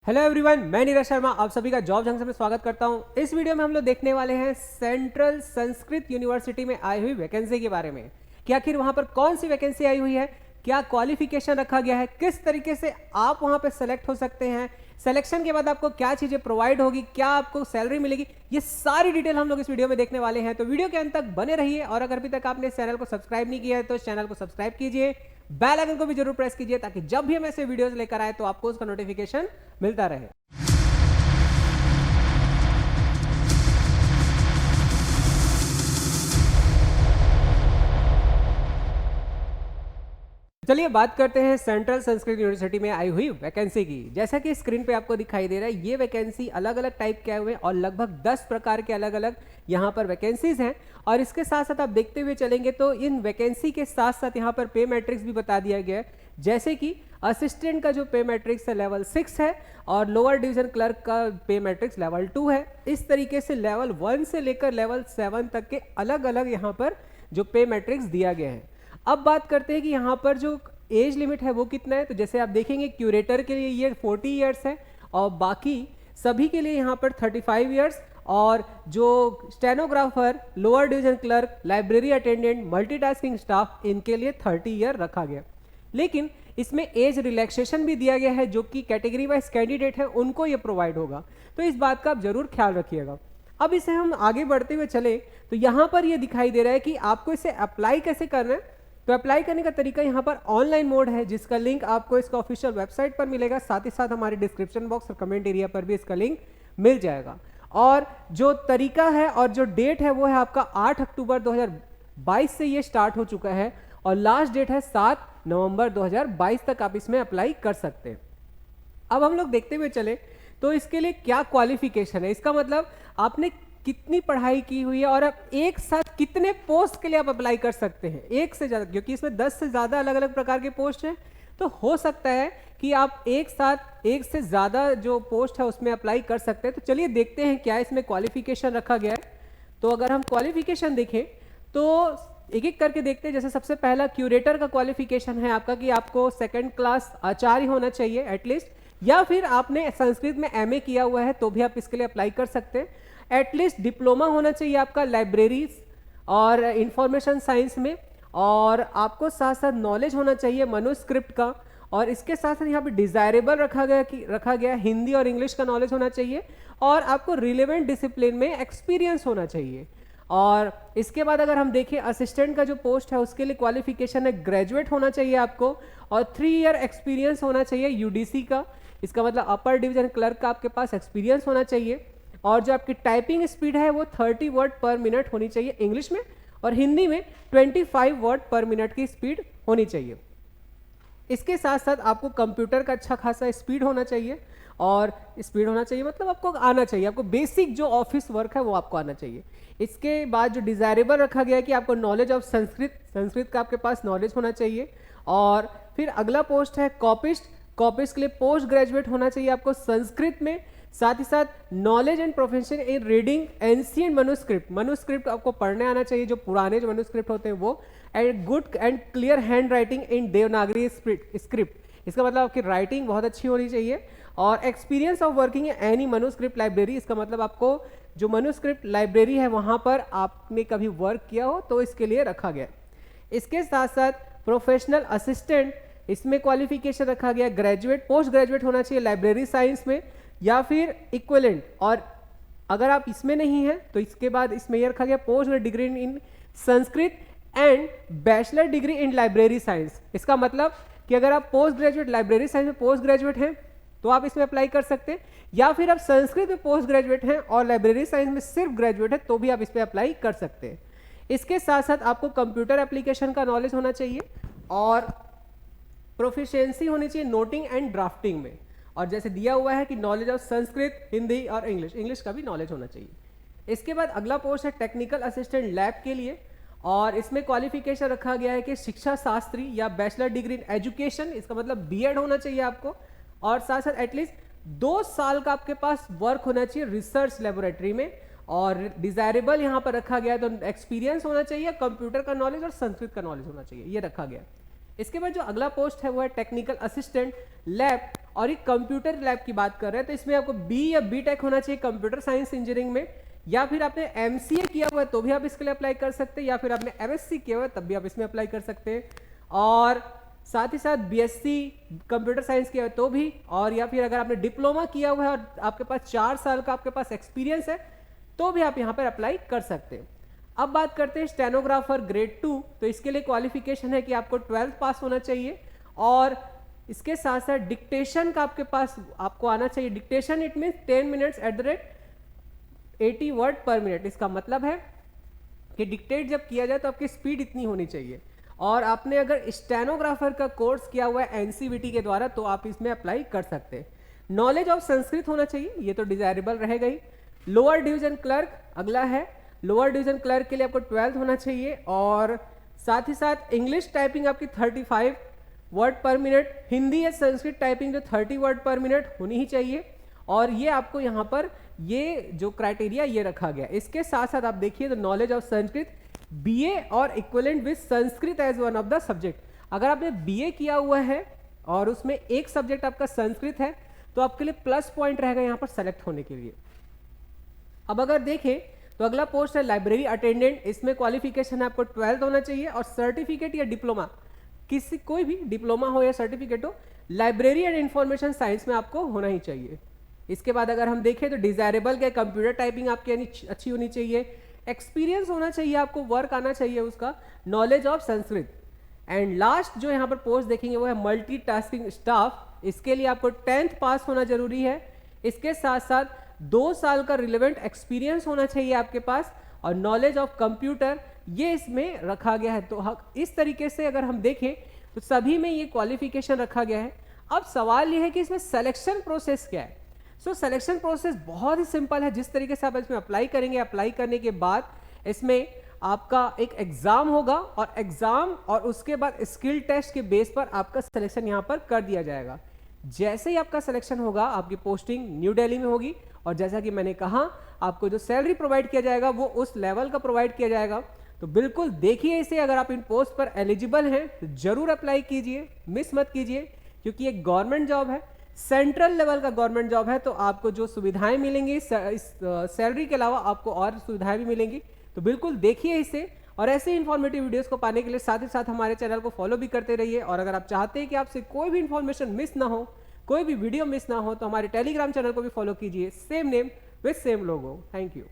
Hello everyone, मैं नीरज शर्मा आप सभी का जॉब जंक्शन में स्वागत करता हूं। इस वीडियो में हम लोग देखने वाले हैं सेंट्रल संस्कृत यूनिवर्सिटी में आई हुई वैकेंसी के बारे में कि आखिर वहां पर कौन सी वैकेंसी आई हुई है, क्या क्वालिफिकेशन रखा गया है, किस तरीके से आप वहां पर सेलेक्ट हो सकते हैं, सिलेक्शन के बाद आपको क्या चीजें प्रोवाइड होगी, क्या आपको सैलरी मिलेगी, ये सारी डिटेल हम लोग इस वीडियो में देखने वाले हैं। तो वीडियो के अंत तक बने रहिए और अगर अभी तक आपने चैनल को सब्सक्राइब नहीं किया है तो चैनल को सब्सक्राइब कीजिए, बेल आइकन को भी जरूर प्रेस कीजिए ताकि जब भी हम ऐसे वीडियोस लेकर आए तो आपको उसका नोटिफिकेशन मिलता रहे। चलिए बात करते हैं सेंट्रल संस्कृत यूनिवर्सिटी में आई हुई वैकेंसी की। जैसा कि स्क्रीन पे आपको दिखाई दे रहा है, ये वैकेंसी अलग अलग टाइप के आए हुए हैं और लगभग 10 प्रकार के अलग अलग यहाँ पर वैकेंसीज हैं। और इसके साथ साथ आप देखते हुए चलेंगे तो इन वैकेंसी के साथ साथ यहाँ पर पे मैट्रिक्स भी बता दिया गया है। जैसे कि असिस्टेंट का जो पे मैट्रिक्स है लेवल 6 है और लोअर डिवीजन क्लर्क का पे मैट्रिक्स लेवल 2 है। इस तरीके से लेवल 1 से लेकर लेवल 7 तक के अलग अलग यहाँ पर जो पे मैट्रिक्स दिया गया है। अब बात करते हैं कि यहाँ पर जो एज लिमिट है वो कितना है। तो जैसे आप देखेंगे क्यूरेटर के लिए ये 40 ईयर्स है और बाकी सभी के लिए यहाँ पर 35 ईयर्स, और जो stenographer, lower division clerk, library attendant, multitasking staff, इनके लिए 30 ईयर रखा गया। लेकिन इसमें एज रिलैक्सेशन भी दिया गया है, जो कि कैटेगरी वाइज कैंडिडेट है उनको ये प्रोवाइड होगा। तो इस बात का आप जरूर ख्याल रखिएगा। अब इसे हम आगे बढ़ते हुए चले तो यहाँ पर ये दिखाई दे रहा है कि आपको इसे अप्लाई कैसे करना है। तो अप्लाई करने का तरीका यहाँ पर ऑनलाइन मोड है, जिसका लिंक आपको इसका ऑफिशियल वेबसाइट पर मिलेगा, साथ ही साथ हमारे डिस्क्रिप्शन बॉक्स और कमेंट एरिया पर भी इसका लिंक मिल जाएगा। और जो तरीका है और जो डेट है वो है आपका 8 अक्टूबर 2022 से ये स्टार्ट हो चुका है और लास्ट डेट है 7 नवंबर 2022 तक आप इसमें अप्लाई कर सकते हैं। अब हम लोग देखते हुए चले तो इसके लिए क्या क्वालिफिकेशन है, इसका मतलब आपने कितनी पढ़ाई की हुई है और आप एक साथ कितने पोस्ट के लिए आप अप्लाई कर सकते हैं। एक से ज्यादा, क्योंकि इसमें 10 से ज्यादा अलग अलग प्रकार के पोस्ट हैं, तो हो सकता है कि आप एक साथ एक से ज्यादा जो पोस्ट है उसमें अप्लाई कर सकते हैं। तो चलिए देखते हैं क्या इसमें क्वालिफिकेशन रखा गया है। तो अगर हम क्वालिफिकेशन देखें तो एक एक करके देखते हैं। जैसे सबसे पहला क्यूरेटर का क्वालिफिकेशन है आपका कि आपको सेकंड क्लास आचार्य होना चाहिए एटलीस्ट, या फिर आपने संस्कृत में एमए किया हुआ है तो भी आप इसके लिए अप्लाई कर सकते हैं। एटलीस्ट डिप्लोमा होना चाहिए आपका लाइब्रेरीज और इंफॉर्मेशन साइंस में, और आपको साथ साथ नॉलेज होना चाहिए मनुस्क्रिप्ट का, और इसके साथ साथ यहाँ पे डिजायरेबल रखा गया हिंदी और इंग्लिश का नॉलेज होना चाहिए, और आपको रिलेवेंट डिसिप्लिन में एक्सपीरियंस होना चाहिए। और इसके बाद अगर हम देखें असिस्टेंट का जो पोस्ट है उसके लिए क्वालिफिकेशन है ग्रेजुएट होना चाहिए आपको, और 3 ईयर एक्सपीरियंस होना चाहिए यूडीसी का। इसका मतलब अपर डिवीजन क्लर्क का आपके पास एक्सपीरियंस होना चाहिए, और जो आपकी टाइपिंग स्पीड है वो 30 वर्ड पर मिनट होनी चाहिए इंग्लिश में, और हिंदी में 25 वर्ड पर मिनट की स्पीड होनी चाहिए। इसके साथ साथ आपको कंप्यूटर का अच्छा खासा स्पीड होना चाहिए, और स्पीड होना चाहिए मतलब आपको आना चाहिए, आपको बेसिक जो ऑफिस वर्क है वो आपको आना चाहिए। इसके बाद जो डिजायरेबल रखा गया है कि आपको नॉलेज ऑफ संस्कृत का आपके पास नॉलेज होना चाहिए। और फिर अगला पोस्ट है कॉपिस्ट के लिए पोस्ट ग्रेजुएट होना चाहिए आपको संस्कृत में, साथ ही साथ knowledge and profession in reading ancient manuscript आपको पढ़ने आना चाहिए, जो पुराने जो मनुस्क्रिप्ट होते हैं वो, and good and clear hand writing in Devanagari script. इसका मतलब आपकी राइटिंग बहुत अच्छी होनी चाहिए, और experience of working any manuscript library. इसका मतलब आपको जो मनुस्क्रिप्ट लाइब्रेरी है वहां पर आपने कभी वर्क किया हो तो इसके लिए रखा गया। इसके साथ साथ प्रोफेशनल असिस्टेंट, इसमें क्वालिफिकेशन रखा गया ग्रेजुएट, पोस्ट ग्रेजुएट होना चाहिए लाइब्रेरी साइंस में या फिर इक्विवेलेंट, और अगर आप इसमें नहीं है तो इसके बाद इसमें यह रखा गया post degree in Sanskrit and bachelor degree in library science. इसका मतलब कि अगर आप पोस्ट ग्रेजुएट लाइब्रेरी साइंस में पोस्ट ग्रेजुएट हैं तो आप इसमें अप्लाई कर सकते हैं, या फिर आप संस्कृत में पोस्ट ग्रेजुएट हैं और लाइब्रेरी साइंस में सिर्फ ग्रेजुएट है तो भी आप इस पर अप्लाई कर सकते हैं। इसके साथ साथ आपको कंप्यूटर एप्लीकेशन का नॉलेज होना चाहिए, और प्रोफिशिएंसी होनी चाहिए नोटिंग एंड ड्राफ्टिंग में, और जैसे दिया हुआ है कि नॉलेज ऑफ संस्कृत, हिंदी और इंग्लिश का भी नॉलेज होना चाहिए। इसके बाद अगला पोस्ट है टेक्निकल असिस्टेंट लैब के लिए, और इसमें क्वालिफिकेशन रखा गया है कि शिक्षा शास्त्री या बैचलर डिग्री इन एजुकेशन, इसका मतलब बीएड होना चाहिए आपको, और साथ साथ एटलीस्ट 2 साल का आपके पास वर्क होना चाहिए रिसर्च लेबोरेटरी में, और डिजायरेबल यहाँ पर रखा गया है तो एक्सपीरियंस होना चाहिए, कंप्यूटर का नॉलेज और संस्कृत का नॉलेज होना चाहिए, ये रखा गया। इसके बाद जो अगला पोस्ट है वो है टेक्निकल असिस्टेंट लैब, और एक कंप्यूटर लैब की बात कर रहे हैं, तो इसमें आपको बी या बी टेक होना चाहिए कंप्यूटर साइंस इंजीनियरिंग में, या फिर आपने एमसीए किया हुआ है तो भी आप इसके लिए अप्लाई कर सकते हैं, या फिर आपने एमएससी किया हुआ है तब भी आप इसमें अप्लाई कर सकते हैं, और साथ ही साथ बीएससी कंप्यूटर साइंस किया है तो भी, और या फिर अगर आपने डिप्लोमा किया हुआ है और आपके पास 4 साल का आपके पास एक्सपीरियंस है तो भी आप यहाँ पर अप्लाई कर सकते हैं। अब बात करते हैं स्टेनोग्राफर ग्रेड 2, तो इसके लिए क्वालिफिकेशन है कि आपको 12th पास होना चाहिए, और इसके साथ साथ डिक्टेशन का आपके पास आपको आना चाहिए। Dictation it means 10 minutes at the rate 80 word पर मिनट। इसका मतलब है कि डिक्टेट जब किया जाए तो आपकी स्पीड इतनी होनी चाहिए, और आपने अगर स्टेनोग्राफर का कोर्स किया हुआ है एनसीवीटी के द्वारा तो आप इसमें अप्लाई कर सकते हैं। नॉलेज ऑफ संस्कृत होना चाहिए, ये तो डिजायरेबल रहेगा ही। लोअर डिवीजन क्लर्क अगला है, लोअर डिवीजन क्लर्क के लिए आपको 12th होना चाहिए, और साथ ही साथ इंग्लिश टाइपिंग आपकी 35 वर्ड पर मिनट, हिंदी या संस्कृत टाइपिंग जो 30 वर्ड पर मिनट होनी ही चाहिए, और ये आपको यहाँ पर ये जो क्राइटेरिया ये रखा गया। इसके साथ साथ आप देखिए तो नॉलेज ऑफ संस्कृत बीए और equivalent with Sanskrit as one of the subject. अगर आपने बीए किया हुआ है और उसमें एक सब्जेक्ट आपका संस्कृत है तो आपके लिए प्लस पॉइंट रहेगा यहाँ पर सेलेक्ट होने के लिए। अब अगर देखें तो अगला पोस्ट है लाइब्रेरी अटेंडेंट, इसमें क्वालिफिकेशन आपको 12th होना चाहिए, और सर्टिफिकेट या डिप्लोमा, किसी कोई भी डिप्लोमा हो या सर्टिफिकेट हो, लाइब्रेरी एंड इंफॉर्मेशन साइंस में आपको होना ही चाहिए। इसके बाद अगर हम देखें तो डिजायरेबल के कंप्यूटर टाइपिंग आपकी अच्छी होनी चाहिए, एक्सपीरियंस होना चाहिए, आपको वर्क आना चाहिए उसका, knowledge of Sanskrit, and last जो यहाँ पर पोस्ट देखेंगे वो है मल्टीटास्किंग स्टाफ। इसके लिए आपको 10th पास होना जरूरी है, इसके साथ साथ 2 साल का रिलेवेंट एक्सपीरियंस होना चाहिए आपके पास, और नॉलेज ऑफ कंप्यूटर ये इसमें रखा गया है। तो इस तरीके से अगर हम देखें तो सभी में ये क्वालिफिकेशन रखा गया है। अब सवाल ये है कि इसमें सिलेक्शन प्रोसेस क्या है। सिलेक्शन प्रोसेस बहुत ही सिंपल है। जिस तरीके से आप इसमें अप्लाई करेंगे, अप्लाई करने के बाद इसमें आपका एक एग्जाम होगा, और एग्जाम और उसके बाद स्किल टेस्ट के बेस पर आपका सिलेक्शन यहाँ पर कर दिया जाएगा। जैसे ही आपका सिलेक्शन होगा आपकी पोस्टिंग न्यू दिल्ली में होगी, और जैसा कि मैंने कहा आपको जो सैलरी प्रोवाइड किया जाएगा वो उस लेवल का प्रोवाइड किया जाएगा। तो बिल्कुल देखिए इसे, अगर आप इन पोस्ट पर एलिजिबल हैं तो जरूर अप्लाई कीजिए, मिस मत कीजिए, क्योंकि एक गवर्नमेंट जॉब है, सेंट्रल लेवल का गवर्नमेंट जॉब है, तो आपको जो सुविधाएं मिलेंगी इस सैलरी के अलावा आपको और सुविधाएं भी मिलेंगी। तो बिल्कुल देखिए इसे, और ऐसे इन्फॉर्मेटिव वीडियोस को पाने के लिए साथ ही साथ हमारे चैनल को फॉलो भी करते रहिए। और अगर आप चाहते हैं कि आपसे कोई भी इन्फॉर्मेशन मिस ना हो, कोई भी वीडियो मिस ना हो, तो हमारे टेलीग्राम चैनल को भी फॉलो कीजिए, same name with same logo. Thank you.